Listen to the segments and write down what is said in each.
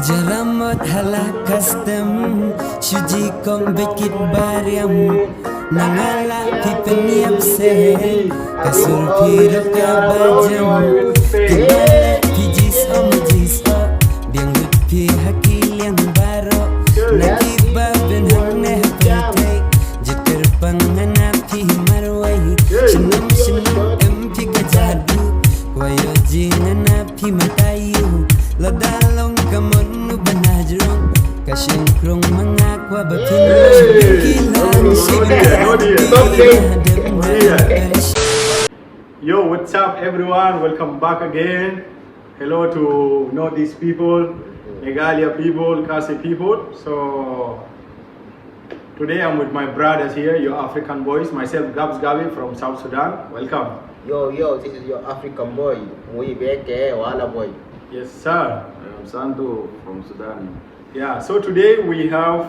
Jaramot hala custom Shuji kong bekit bariam Nangala pipeniap se Kasul piro kabajam Kibale pijis omajis o Biang lupi hakil yang baro Nakiba ben hangne hapete Jeter panganapi marwai Shynnam empi kajadu Wayo jinganapi matayu Ladalong kamon banajrong Kasyengkrong mangakwa Yo, what's up everyone? Welcome back again. Hello to Northeast people, Meghalaya people, Khasi people. So today I'm with my brothers here, your African boys. Myself gabsgabitv from South Sudan. Welcome. Yo, this is your African boy. We back wala boy. Yes, sir. I'm Sandu from Sudan. Yeah, so today we have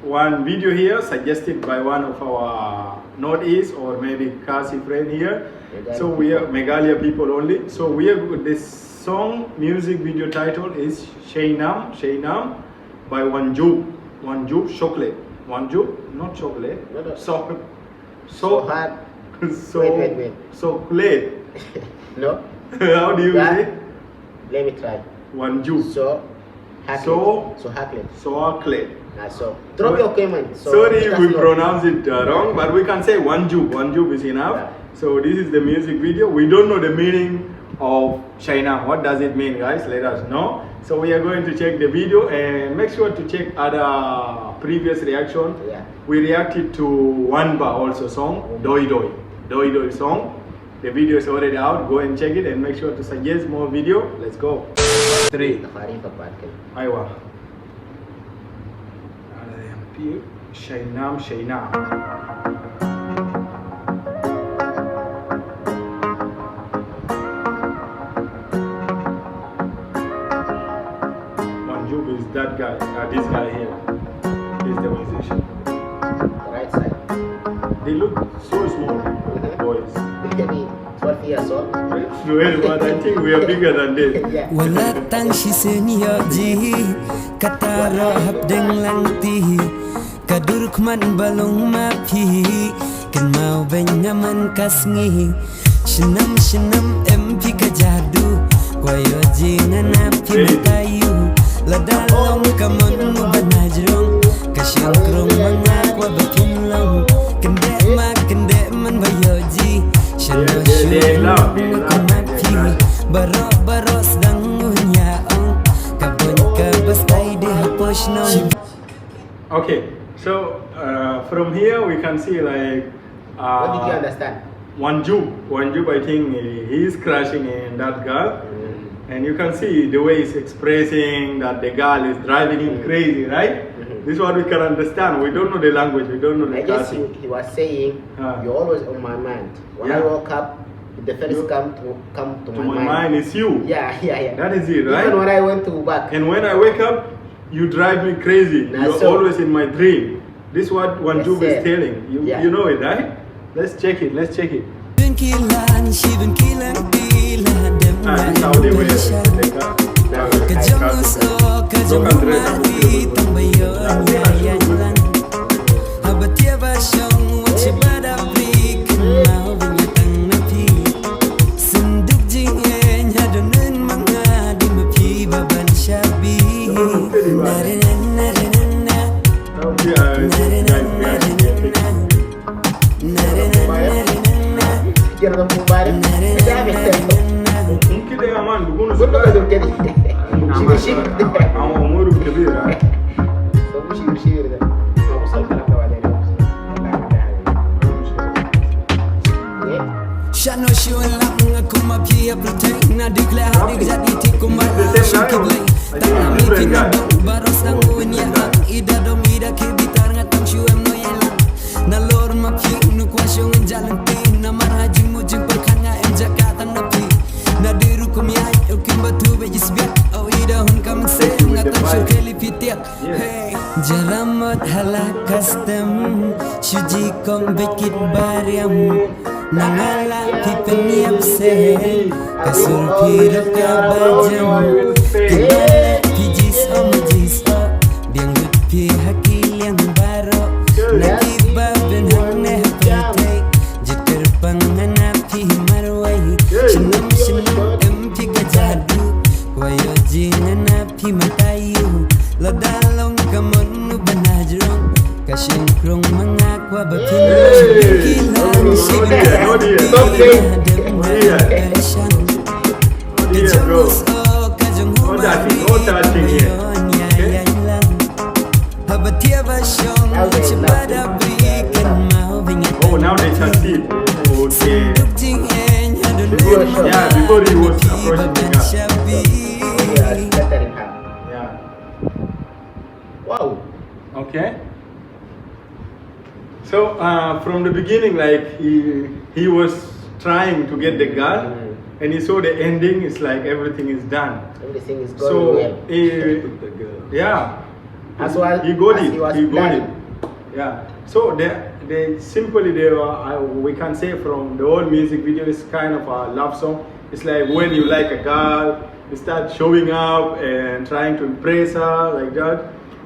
one video here suggested by one of our Northeast or maybe Khasi friend here. So we are Meghalaya people only. So we are this song music video title is Shynnam by Wanjop Sohkhlet. Wanjop, not chocolate. No. So hard. Wait. Sohkhlet. No. How do you say? Let me try. Wanjop. Sohkhlet. Sohkhlet. So drop your comment. Sorry if we pronounce it wrong, but we can say Wanjop. Wanjop is enough. Yeah. So this is the music video. We don't know the meaning of Shynnam. What does it mean, guys? Let us know. So we are going to check the video and make sure to check other previous reaction. Yeah. We reacted to Wanba also song, Doi Doi Song. The video is already out. Go and check it and make sure to suggest more video. Let's go. 3. Aywa. Nalarympei, Shynnam. Wanjop is that guy, this guy here. He's the musician. Right side. They look so small, boys. Maybe 12 years old. Well, but I think we are bigger than this. Yeah. Walatang si senyoji Kataro habdeng langti Kadurkman balong mapi Kenmau benyaman kasngi Shynnam empi kajadu Kwayo jingan api matayu Ladalong kamon banajrong Kasyengkrong mangakwa batinlong Kendek man bayoji Shynnam kumapi Baro sedang ngunyaong Kabon kabas tay di hapos no. Okay, so from here we can see like What did you understand? Wanjop, I think he is crashing in that girl, and you can see the way he's expressing that the girl is driving him crazy, right? This is what we can understand. We don't know the language, we don't know the I guess Khasi. he was saying you're always on my mind. When I woke up, the first come to my mind is you. Yeah. That is it, right? Even when I went to work. And when I wake up, you drive me crazy. Nah, You're so- always in my dream. This is what Wanjop is telling. Yeah. You know it, right? Let's check it. Benkilan, she benkilan dem This is how they wear it. Kajamos o kajamari tambayon yayan Abatia basyong wachi bada brik mau binyatang napi Senduk jingen hadunun mga di mapi baban syabi Narinana Quiero dar un bar. Mungkin dengan man, bukan Good luck with your Shik. Umur kebir. Shano shun lang aku mapia protein na declare hadik jadi tikumar shikiblay tanami pinado baros nang unya ang ida domida kibitar ngatang shuam no yelang nalor mapi nukwa shong jalan tin na marhaji mujing perkanga em jakatang napi na diru kumyai ukim batu bejis biak au ida hun kam se ngatang shukeli pitiak hey jaramot hala custom shuji kong bekit bariam Nangala pipeniap se Kasul piro kabajam Kibale pijis om ที่มันตายอยู่เราได้ลงกับมันนุบนาจรองกะเชิงครงมังงากว่าแบบที่กีฬาสิบนาทีเดิมมาแฟชั่น Here, bro. No touching, no touching here. Okay? Oh, now they touch it. Okay. Before he was approaching the car. Yeah, it's better in half. Yeah. Wow. Okay. So from the beginning, like he was trying to get the girl, and he saw the ending. It's like everything is done. Everything is going So well. yeah, As well he got as it. he was He got it. planning. Yeah. So they simply we can say from the whole music video is kind of a love song. It's like when you like a girl, you start showing up and trying to impress her like that.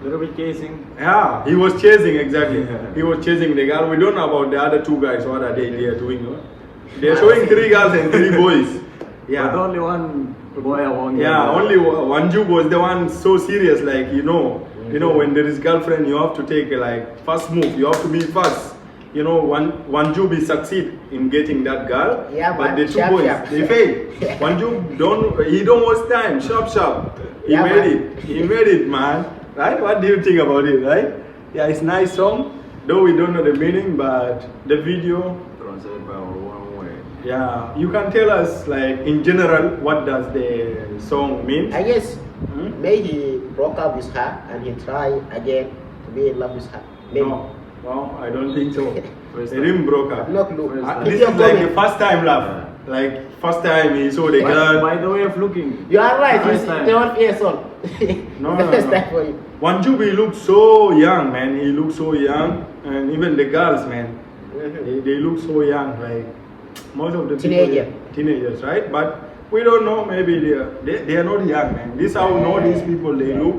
Little bit chasing. Yeah, he was chasing exactly. He was chasing the girl. We don't know about the other two guys. What are they doing? No? They're showing 3 girls and 3 boys. Yeah. But only one boy won. Yeah, only Wanjop was the one so serious, like you know, when there is girlfriend, you have to take like first move. You have to be first. You know, Wanjop succeed in getting that girl, Yeah, but the 2 sharp, boys sharp. they fail. Wanjop don't waste time. Sharp. He Yeah, made man. it. He made it, man. Right? What do you think about it? Right? Yeah, it's nice song. Though we don't know the meaning, but the video. Translated by one way. Yeah, you can tell us like in general what does the song mean? I guess Hmm? maybe he broke up with her and he tried again to be in love with her. Maybe. No, well, I don't think so. First They time. didn't broke up. Look. This is like the first time love. Like first time he saw the girl. By the way of looking. You are right. First He's time. 12 years old. No, the no, first no. time for you. Wanjop looks so young, man. He looks so young, and even the girls, man, they look so young. Like most of the Teenager. people, teenagers, right? But we don't know. Maybe they are not young, man. This how we know these people they look.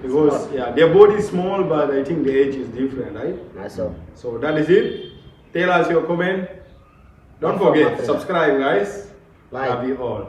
Because yeah, their body is small, but I think the age is different, right? Nice one. So that is it. Tell us your comment. Don't Don't forget, forget, subscribe, guys. Like. Love you all.